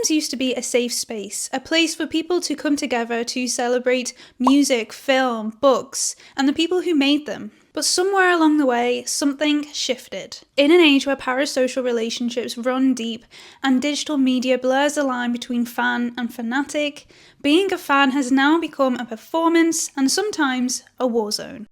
fandoms used to be a safe space, a place for people to come together to celebrate music, film, books, and the people who made them. But somewhere along the way, something shifted. In an age where parasocial relationships run deep and digital media blurs the line between fan and fanatic, being a fan has now become a performance and sometimes a war zone.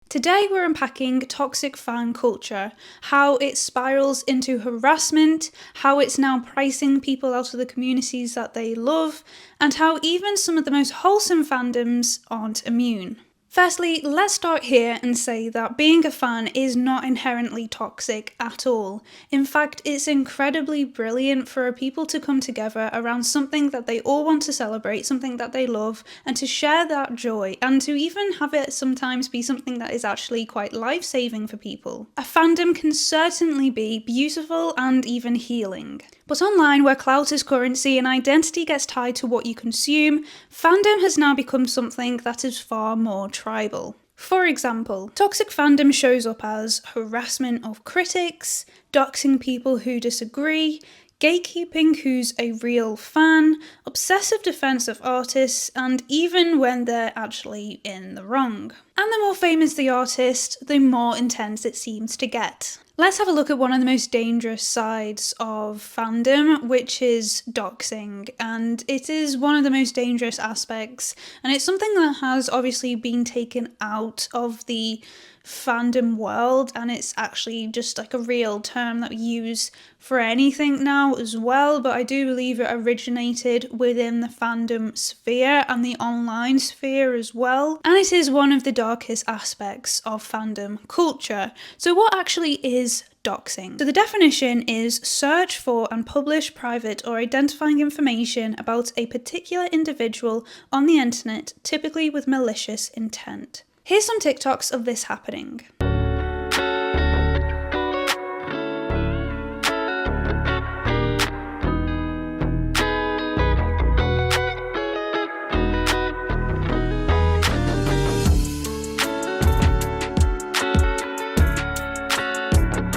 Today we're unpacking toxic fan culture, how it spirals into harassment, how it's now pricing people out of the communities that they love, and how even some of the most wholesome fandoms aren't immune. Firstly, let's start here and say that being a fan is not inherently toxic at all. In fact, it's incredibly brilliant for people to come together around something that they all want to celebrate, something that they love, and to share that joy, and to even have it sometimes be something that is actually quite life-saving for people. A fandom can certainly be beautiful and even healing. But online, where clout is currency and identity gets tied to what you consume, fandom has now become something that is far more tribal. For example, toxic fandom shows up as harassment of critics, doxing people who disagree, gatekeeping who's a real fan, obsessive defense of artists, and even when they're actually in the wrong. And the more famous the artist, the more intense it seems to get. Let's have a look at one of the most dangerous sides of fandom, which is doxing, and it is one of the most dangerous aspects, and it's something that has obviously been taken out of the fandom world, and it's actually just like a real term that we use for anything now as well, but I do believe it originated within the fandom sphere and the online sphere as well, and it is one of the darkest aspects of fandom culture. So what actually is doxing? So the definition is search for and publish private or identifying information about a particular individual on the internet, typically with malicious intent. Here's some TikToks of this happening.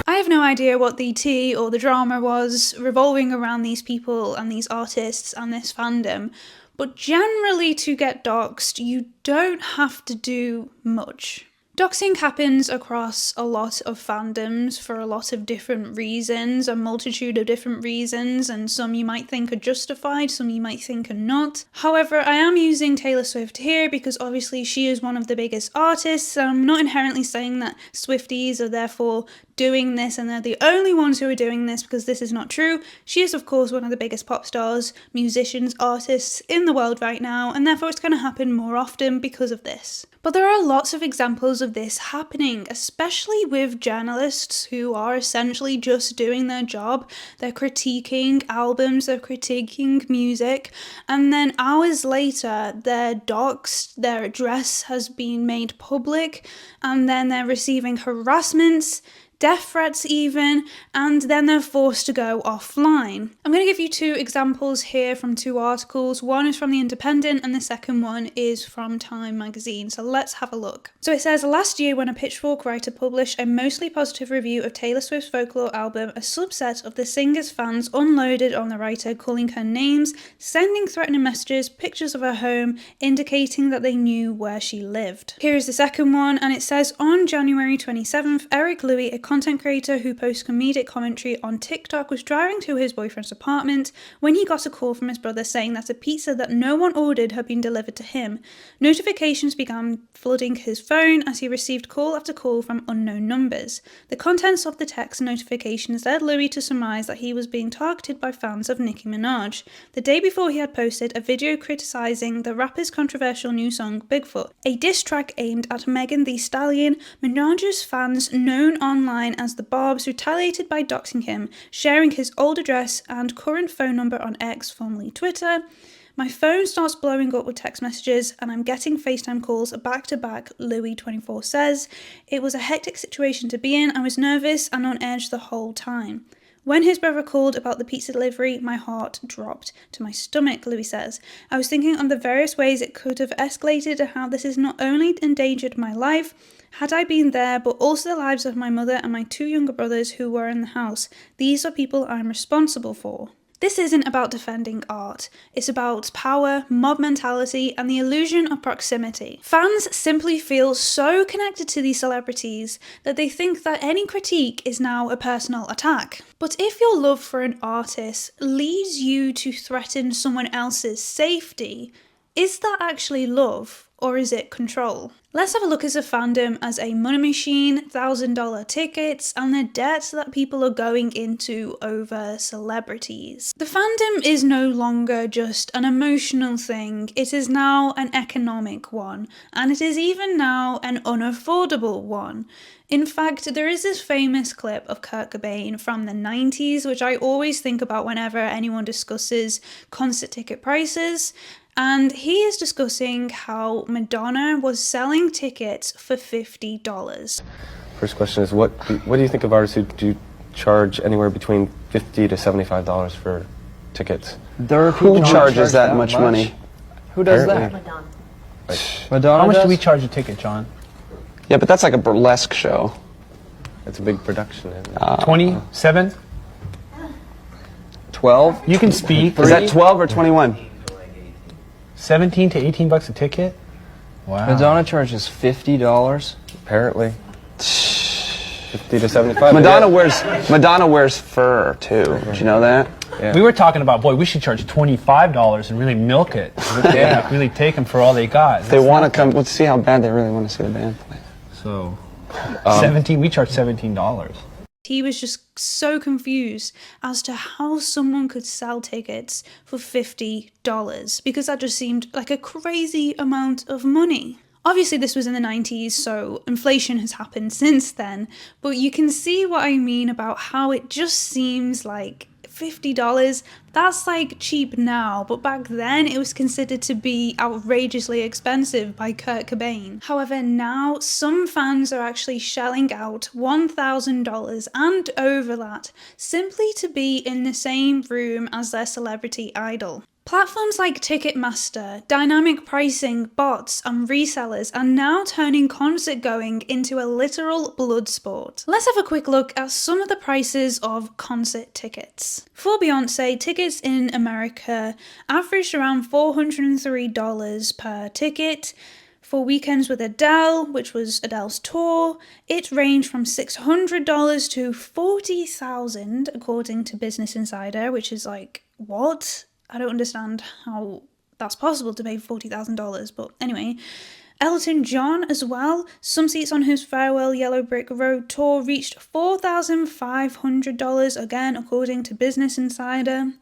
I have no idea what the tea or the drama was revolving around these people and these artists and this fandom, but generally to get doxed, you don't have to do much. Doxing happens across a lot of fandoms for a lot of different reasons, a multitude of different reasons, and some you might think are justified, some you might think are not. However, I am using Taylor Swift here because obviously she is one of the biggest artists. I'm not inherently saying that Swifties are therefore doing this and they're the only ones who are doing this, because this is not true. She is of course one of the biggest pop stars, musicians, artists in the world right now, and therefore it's going to happen more often because of this. But there are lots of examples of this happening, especially with journalists who are essentially just doing their job. They're critiquing albums, they're critiquing music, and then hours later they're doxed, their address has been made public, and then they're receiving harassments, death threats even, and then they're forced to go offline. I'm going to give you two examples here from two articles. One is from The Independent and the second one is from Time magazine, so let's have a look. So it says, last year when a Pitchfork writer published a mostly positive review of Taylor Swift's Folklore album, a subset of the singer's fans unloaded on the writer, calling her names, sending threatening messages, pictures of her home, indicating that they knew where she lived. Here is the second one, and it says, on January 27th, Eric Louis, a content creator who posts comedic commentary on TikTok, was driving to his boyfriend's apartment when he got a call from his brother saying that a pizza that no one ordered had been delivered to him. Notifications began flooding his phone as he received call after call from unknown numbers. The contents of the text notifications led Louis to surmise that he was being targeted by fans of Nicki Minaj. The day before, he had posted a video criticizing the rapper's controversial new song Bigfoot, a diss track aimed at Megan Thee Stallion. Minaj's fans, known online as the Barbs, retaliated by doxing him, sharing his old address and current phone number on X, formerly Twitter. My phone starts blowing up with text messages and I'm getting FaceTime calls back to back, Louis24 says. It was a hectic situation to be in. I was nervous and on edge the whole time. When his brother called about the pizza delivery, my heart dropped to my stomach, Louis says. I was thinking on the various ways it could have escalated and how this has not only endangered my life, had I been there, but also the lives of my mother and my 2 younger brothers who were in the house. These are people I'm responsible for. This isn't about defending art. It's about power, mob mentality, and the illusion of proximity. Fans simply feel so connected to these celebrities that they think that any critique is now a personal attack. But if your love for an artist leads you to threaten someone else's safety, is that actually love, or is it control? Let's have a look at the fandom as a money machine, $1,000 tickets, and the debts that people are going into over celebrities. The fandom is no longer just an emotional thing, it is now an economic one, and it is even now an unaffordable one. In fact, there is this famous clip of Kurt Cobain from the 90s, which I always think about whenever anyone discusses concert ticket prices. And he is discussing how Madonna was selling tickets for $50. First question is, what do you think of artists who do charge anywhere between $50 to $75 for tickets? There are people Who charges that much money? Who does Apparently. that? Madonna. How much do we charge a ticket, John? Yeah, but that's like a burlesque show. It's a big production, isn't it? 27? 12? You can speak. Is that 12 or 21? 17 to $18 a ticket? Wow. Madonna charges $50. Apparently. 50 to 75. Madonna wears fur too. Did you know that? Yeah. We were talking about, boy, we should charge $25 and really milk it. Yeah, really take them for all they got. If they want to come, let's see how bad they really want to see the band play. So, 17. We charge $17. He was just so confused as to how someone could sell tickets for $50 because that just seemed like a crazy amount of money. Obviously this was in the 90s, so inflation has happened since then, but you can see what I mean about how it just seems like $50, that's like cheap now, but back then it was considered to be outrageously expensive by Kurt Cobain. However, now some fans are actually shelling out $1,000 and over that simply to be in the same room as their celebrity idol. Platforms like Ticketmaster, dynamic pricing, bots, and resellers are now turning concert going into a literal blood sport. Let's have a quick look at some of the prices of concert tickets. For Beyonce, tickets in America averaged around $403 per ticket. For weekends with Adele, which was Adele's tour, it ranged from $600 to $40,000 according to Business Insider, which is like, what? I don't understand how that's possible to pay $40,000, but anyway. Elton John as well, some seats on his Farewell Yellow Brick Road tour reached $4,500 again according to Business Insider.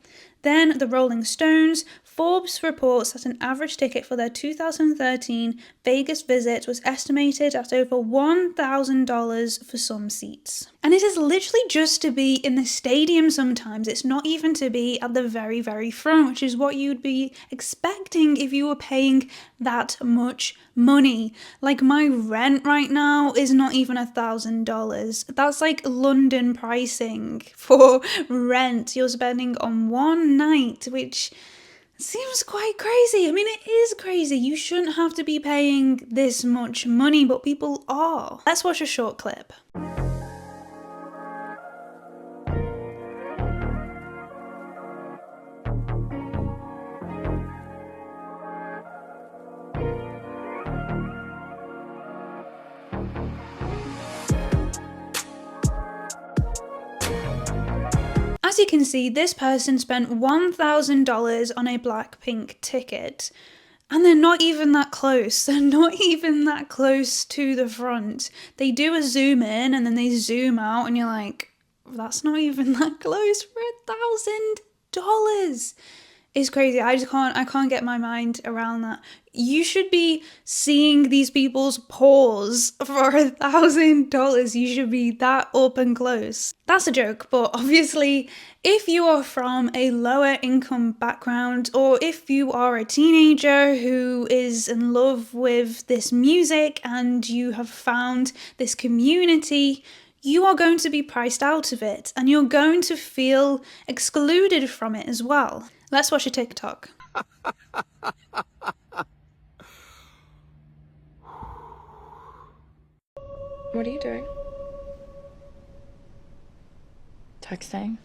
Then the Rolling Stones, Forbes reports that an average ticket for their 2013 Vegas visit was estimated at over $1,000 for some seats. And it is literally just to be in the stadium sometimes. It's not even to be at the very, very front, which is what you'd be expecting if you were paying that much money. Like my rent right now is not even $1,000. That's like London pricing for rent you're spending on one night, which seems quite crazy. I mean, it is crazy. You shouldn't have to be paying this much money, but people are. Let's watch a short clip. As you can see, this person spent $1,000 on a Blackpink ticket, and they're not even that close. They're not even that close to the front. They do a zoom in and then they zoom out, and you're like, that's not even that close for $1,000. It's crazy. I can't get my mind around that. You should be seeing these people's paws for $1,000. You should be that up and close. That's a joke, but obviously if you are from a lower income background, or if you are a teenager who is in love with this music and you have found this community, you are going to be priced out of it and you're going to feel excluded from it as well. Let's watch a TikTok. What are you doing? Texting.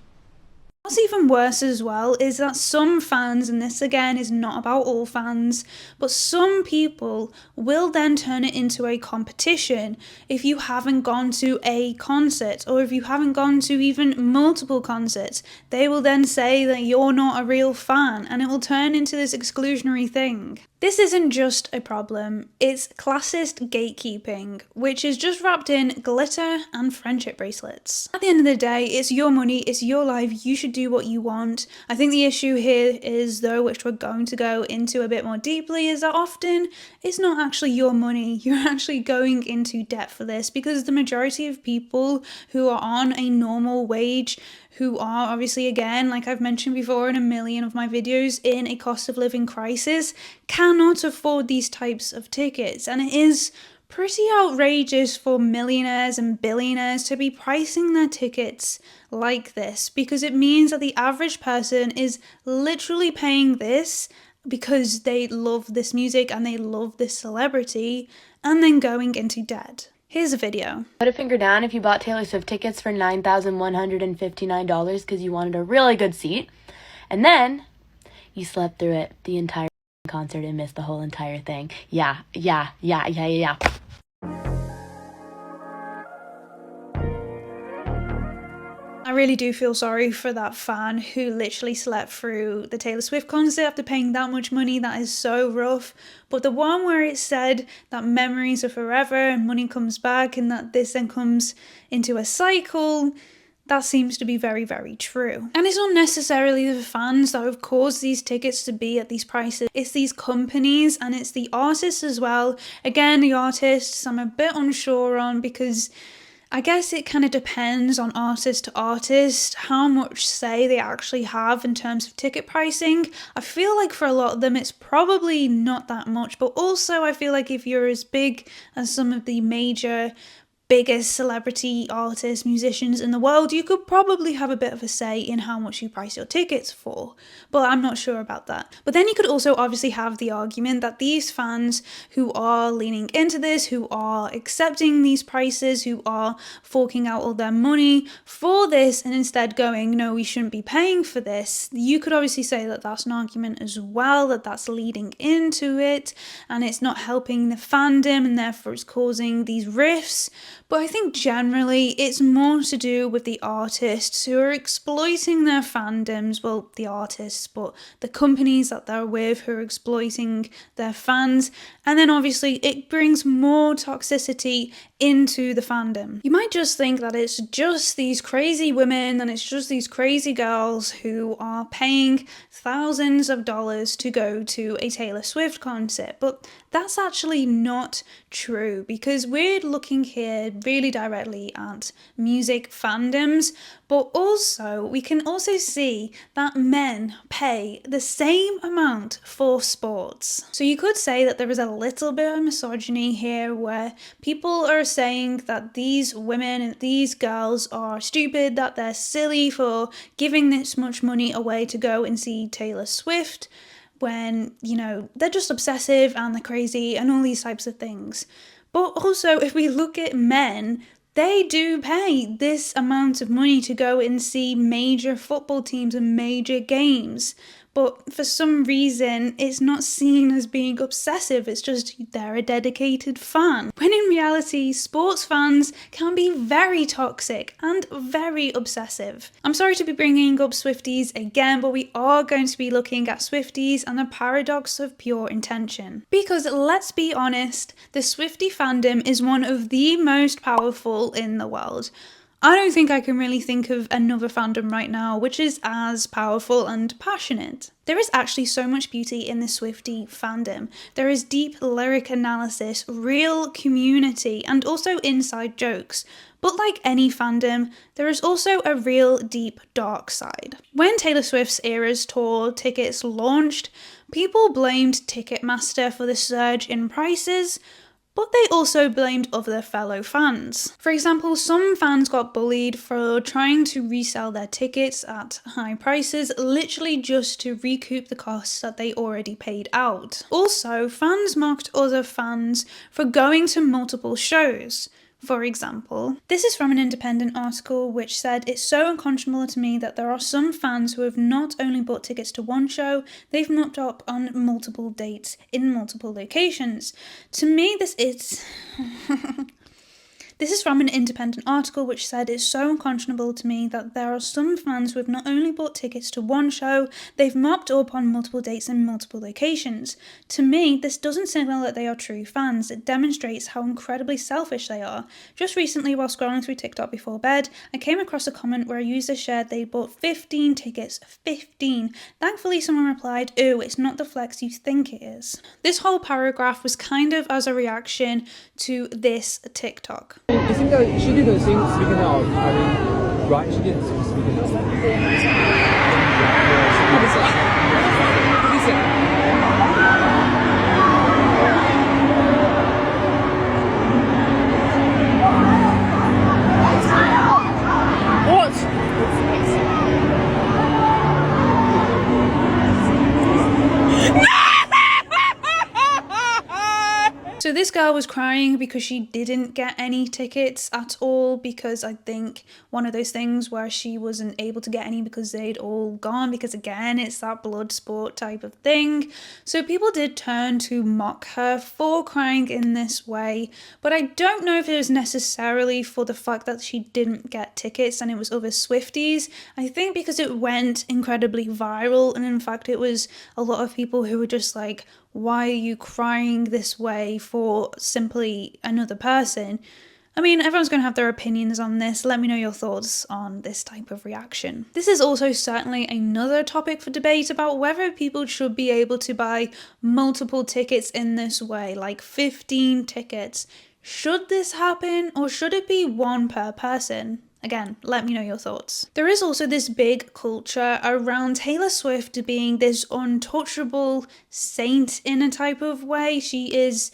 What's even worse as well is that some fans, and this again is not about all fans, but some people will then turn it into a competition if you haven't gone to a concert, or if you haven't gone to even multiple concerts. They will then say that you're not a real fan, and it will turn into this exclusionary thing. This isn't just a problem, it's classist gatekeeping, which is just wrapped in glitter and friendship bracelets. At the end of the day, it's your money, it's your life, you should do what you want. I think the issue here is, though, which we're going to go into a bit more deeply, is that often it's not actually your money. You're actually going into debt for this, because the majority of people who are on a normal wage, who are obviously, again, like I've mentioned before in a million of my videos, in a cost of living crisis, cannot afford these types of tickets. And it is pretty outrageous for millionaires and billionaires to be pricing their tickets like this, because it means that the average person is literally paying this because they love this music and they love this celebrity, and then going into debt. Here's a video. Put a finger down if you bought Taylor Swift tickets for $9,159 because you wanted a really good seat, and then you slept through it the entire concert and missed the whole entire thing. Yeah. I really do feel sorry for that fan who literally slept through the Taylor Swift concert after paying that much money. That is so rough. But the one where it said that memories are forever and money comes back, and that this then comes into a cycle, that seems to be very, very true. And it's not necessarily the fans that have caused these tickets to be at these prices. It's these companies, and it's the artists as well. Again, the artists I'm a bit unsure on, because I guess it kind of depends on artist to artist how much say they actually have in terms of ticket pricing. I feel like for a lot of them it's probably not that much, but also I feel like if you're as big as some of the biggest celebrity artists, musicians in the world, you could probably have a bit of a say in how much you price your tickets for. But I'm not sure about that. But then you could also obviously have the argument that these fans who are leaning into this, who are accepting these prices, who are forking out all their money for this and instead going, no, we shouldn't be paying for this. You could obviously say that that's an argument as well, that that's leading into it and it's not helping the fandom and therefore it's causing these rifts. But I think generally it's more to do with the artists who are exploiting their fandoms, well, the artists, but the companies that they're with who are exploiting their fans. And then obviously it brings more toxicity into the fandom. You might just think that it's just these crazy women and it's just these crazy girls who are paying thousands of dollars to go to a Taylor Swift concert, but that's actually not true, because we're looking here really directly at music fandoms, but also we can also see that men pay the same amount for sports. So you could say that there is a little bit of misogyny here, where people are saying that these women and these girls are stupid, that they're silly for giving this much money away to go and see Taylor Swift, when, you know, they're just obsessive and they're crazy and all these types of things. But also, if we look at men, they do pay this amount of money to go and see major football teams and major games. But for some reason, it's not seen as being obsessive, it's just they're a dedicated fan. When in reality, sports fans can be very toxic and very obsessive. I'm sorry to be bringing up Swifties again, but we are going to be looking at Swifties and the paradox of pure intention. Because let's be honest, the Swiftie fandom is one of the most powerful in the world. I don't think I can really think of another fandom right now which is as powerful and passionate. There is actually so much beauty in the Swiftie fandom. There is deep lyric analysis, real community, and also inside jokes. But like any fandom, there is also a real deep dark side. When Taylor Swift's Eras Tour tickets launched, people blamed Ticketmaster for the surge in prices, But they also blamed other fellow fans. For example, some fans got bullied for trying to resell their tickets at high prices, literally just to recoup the costs that they already paid out. Also, fans mocked other fans for going to multiple shows. For example, this is from an independent article which said, "It's so unconscionable to me that there are some fans who have not only bought tickets to one show, they've knocked up on multiple dates in multiple locations." To me, this is... This is from an independent article which said, "It's so unconscionable to me that there are some fans who have not only bought tickets to one show, they've mopped up on multiple dates in multiple locations." To me, this doesn't signal that they are true fans. It demonstrates how incredibly selfish they are. Just recently, while scrolling through TikTok before bed, I came across a comment where a user shared they bought 15 tickets. 15. Thankfully, someone replied, "Ooh, it's not the flex you think it is." This whole paragraph was kind of as a reaction to this TikTok. It seems like she didn't sing Speaking Out. I mean, right? She didn't sing Speaking Out. What is it? What is So this girl was crying because she didn't get any tickets at all, because I think one of those things where she wasn't able to get any because they'd all gone, because again, it's that blood sport type of thing. So people did turn to mock her for crying in this way, but I don't know if it was necessarily for the fact that she didn't get tickets and it was other Swifties. I think because it went incredibly viral, and in fact it was a lot of people who were just like, why are you crying this way for simply another person? I mean, everyone's going to have their opinions on this. Let me know your thoughts on this type of reaction. This is also certainly another topic for debate about whether people should be able to buy multiple tickets in this way, like 15 tickets. Should this happen, or should it be one per person? Again, let me know your thoughts. There is also this big culture around Taylor Swift being this untouchable saint in a type of way. She is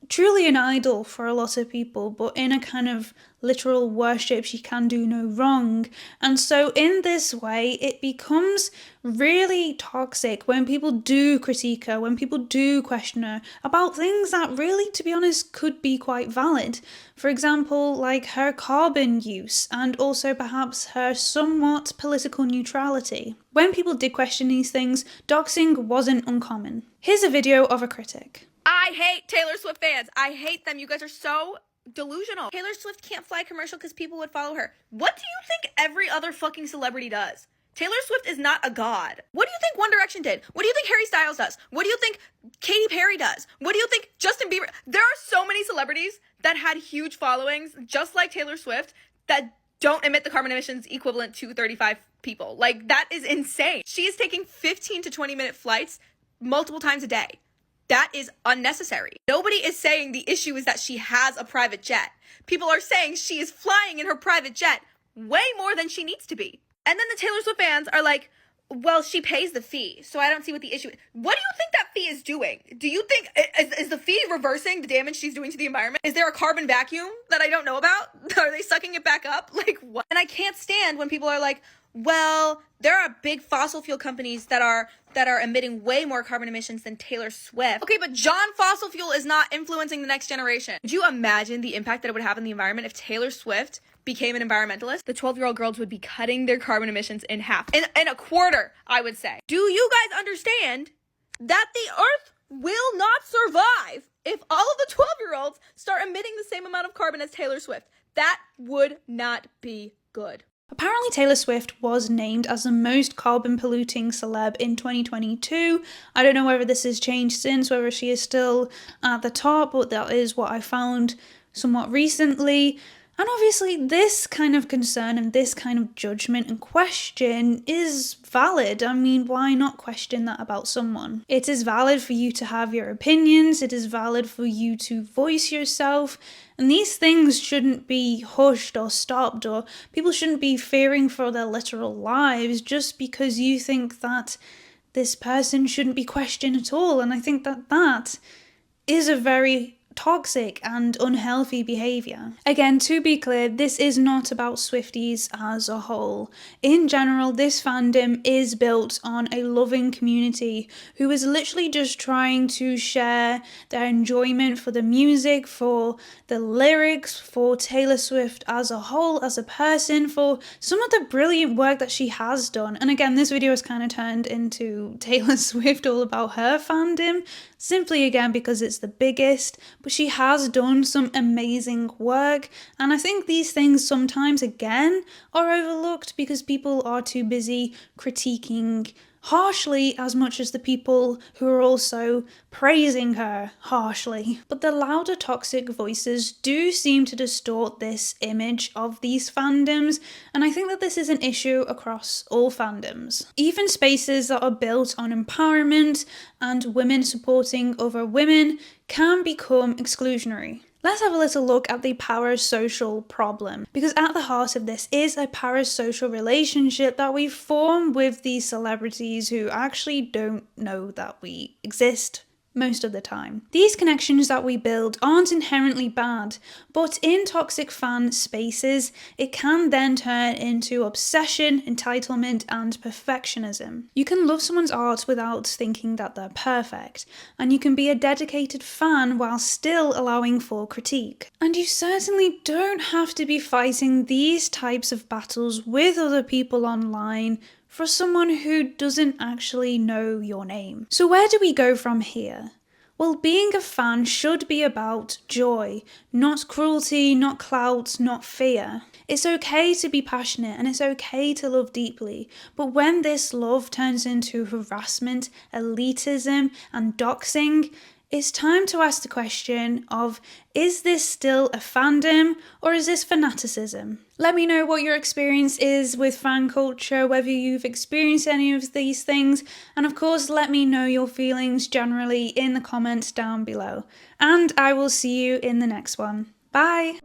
truly an idol for a lot of people, but in a kind of literal worship, she can do no wrong. And so in this way, it becomes really toxic when people do critique her, when people do question her about things that really, to be honest, could be quite valid. For example, like her carbon use, and also perhaps her somewhat political neutrality. When people did question these things, doxing wasn't uncommon. Here's a video of a critic. "I hate Taylor Swift fans. I hate them. You guys are so delusional. Taylor Swift can't fly commercial because people would follow her. What do you think every other fucking celebrity does? Taylor Swift is not a god. What do you think One Direction did? What do you think Harry Styles does? What do you think Katy Perry does? What do you think Justin Bieber... There are so many celebrities that had huge followings, just like Taylor Swift, that don't emit the carbon emissions equivalent to 35 people. Like, that is insane. She is taking 15 to 20-minute flights multiple times a day. That is unnecessary. Nobody is saying the issue is that she has a private jet. People are saying she is flying in her private jet way more than she needs to be. And then the Taylor Swift fans are like, well, she pays the fee, so I don't see what the issue is. What do you think that fee is doing? Do you think, is the fee reversing the damage she's doing to the environment? Is there a carbon vacuum that I don't know about? Are they sucking it back up? Like, what? And I can't stand when people are like, well, there are big fossil fuel companies that are emitting way more carbon emissions than Taylor Swift. Okay, but John Fossil Fuel is not influencing the next generation. Could you imagine the impact that it would have on the environment if Taylor Swift became an environmentalist? The 12-year-old girls would be cutting their carbon emissions in half. In a quarter, I would say. Do you guys understand that the Earth will not survive if all of the 12-year-olds start emitting the same amount of carbon as Taylor Swift? That would not be good. Apparently Taylor Swift was named as the most carbon polluting celeb in 2022. I don't know whether this has changed since, whether she is still at the top, but that is what I found somewhat recently. And obviously this kind of concern and this kind of judgment and question is valid. I mean, why not question that about someone? It is valid for you to have your opinions. It is valid for you to voice yourself. And these things shouldn't be hushed or stopped, or people shouldn't be fearing for their literal lives just because you think that this person shouldn't be questioned at all. And I think that that is a very toxic and unhealthy behaviour. Again, to be clear, this is not about Swifties as a whole. In general, this fandom is built on a loving community who is literally just trying to share their enjoyment for the music, for the lyrics, for Taylor Swift as a whole, as a person, for some of the brilliant work that she has done. And again, this video has kind of turned into Taylor Swift all about her fandom, simply again because it's the biggest, but she has done some amazing work, and I think these things sometimes again are overlooked because people are too busy critiquing harshly as much as the people who are also praising her harshly. But the louder toxic voices do seem to distort this image of these fandoms, and I think that this is an issue across all fandoms. Even spaces that are built on empowerment and women supporting other women can become exclusionary. Let's have a little look at the parasocial problem, because at the heart of this is a parasocial relationship that we form with these celebrities who actually don't know that we exist most of the time. These connections that we build aren't inherently bad, but in toxic fan spaces, it can then turn into obsession, entitlement, and perfectionism. You can love someone's art without thinking that they're perfect, and you can be a dedicated fan while still allowing for critique. And you certainly don't have to be fighting these types of battles with other people online for someone who doesn't actually know your name. So where do we go from here? Well, being a fan should be about joy, not cruelty, not clout, not fear. It's okay to be passionate and it's okay to love deeply, but when this love turns into harassment, elitism, and doxing, it's time to ask the question of, is this still a fandom or is this fanaticism? Let me know what your experience is with fan culture, whether you've experienced any of these things, and of course let me know your feelings generally in the comments down below. And I will see you in the next one. Bye!